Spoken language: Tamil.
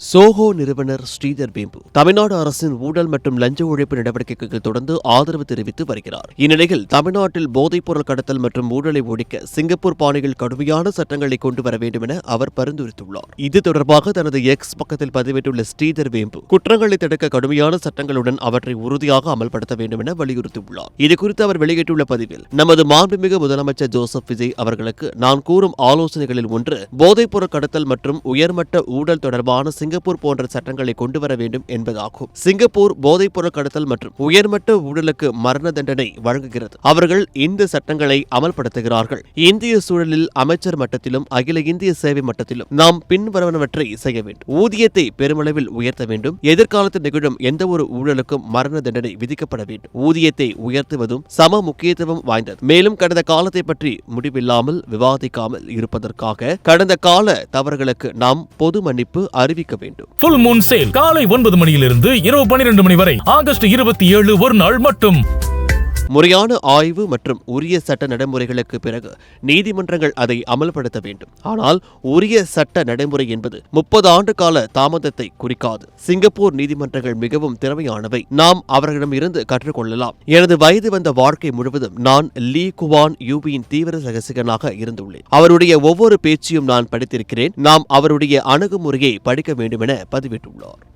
சோஹோ நிறுவனர் ஸ்ரீதர் வேம்பு தமிழ்நாடு அரசின் ஊழல் மற்றும் லஞ்ச ஒழிப்பு நடவடிக்கைகளுக்கு தொடர்ந்து ஆதரவு தெரிவித்து வருகிறார். இந்நிலையில் தமிழ்நாட்டில் போதைப்பொருள் கடத்தல் மற்றும் ஊழலை ஒழிக்க சிங்கப்பூர் பாணியில் கடுமையான சட்டங்களை கொண்டு வர வேண்டும் என அவர் பரிந்துரைத்துள்ளார். இது தொடர்பாக தனது எக்ஸ் பக்கத்தில் பதிவிட்டுள்ள ஸ்ரீதர் வேம்பு குற்றங்களை தடுக்க கடுமையான சட்டங்களுடன் அவற்றை உறுதியாக அமல்படுத்த வேண்டும் என வலியுறுத்தியுள்ளார். இதுகுறித்து அவர் வெளியிட்டுள்ள பதிவில், நமது மாண்புமிகு முதலமைச்சர் ஜோசப் விஜய் அவர்களுக்கு நான் கூறும் ஆலோசனைகளில் ஒன்று போதைப்பொருள் கடத்தல் மற்றும் உயர்மட்ட ஊழல் தொடர்பான சிங்கப்பூர் போன்ற சட்டங்களை கொண்டு வர வேண்டும் என்பதாகும். சிங்கப்பூர் போதைப்பொருள் கடத்தல் மற்றும் உயர்மட்ட ஊழலுக்கு மரண தண்டனை வழங்குகிறது. அவர்கள் இந்த சட்டங்களை அமல்படுத்துகிறார்கள். இந்திய சூழலில் அமைச்சர் மட்டத்திலும் அகில இந்திய சேவை மட்டத்திலும் நாம் பின்வருவனவற்றை செய்ய வேண்டும். ஊதியத்தை பெருமளவில் உயர்த்த வேண்டும். எதிர்காலத்தில் நிகழும் எந்த ஒரு ஊழலுக்கும் மரண தண்டனை விதிக்கப்பட வேண்டும். ஊதியத்தை உயர்த்துவதும் சம முக்கியத்துவம் வாய்ந்தது. மேலும் கடந்த காலத்தை பற்றி முடிவில்லாமல் விவாதிக்காமல் இருப்பதற்காக கடந்த கால தவறுகளுக்கு நாம் பொது மன்னிப்பு அறிவிக்க வேண்டும். ஃபுல் மூன் சேல் காலை 9 மணியிலிருந்து இரவு 12 மணி வரை ஆகஸ்ட் 27 ஒரு நாள் மட்டும். முறையான ஆய்வு மற்றும் உரிய சட்ட நடைமுறைகளுக்கு பிறகு நீதிமன்றங்கள் அதை அமல்படுத்த வேண்டும். ஆனால் உரிய சட்ட நடைமுறை என்பது 30 ஆண்டு கால தாமதத்தை குறிக்காது. சிங்கப்பூர் நீதிமன்றங்கள் மிகவும் திறமையானவை. நாம் அவர்களிடம் இருந்து கற்றுக்கொள்ளலாம். எனது வயது வந்த வாழ்க்கை முழுவதும் நான் லீ குவான் யூவியின் தீவிர ரசிகனாக இருந்துள்ளேன். அவருடைய ஒவ்வொரு பேச்சையும் நான் படித்திருக்கிறேன். நாம் அவருடைய அணுகுமுறையை படிக்க வேண்டும் என பதிவிட்டுள்ளார்.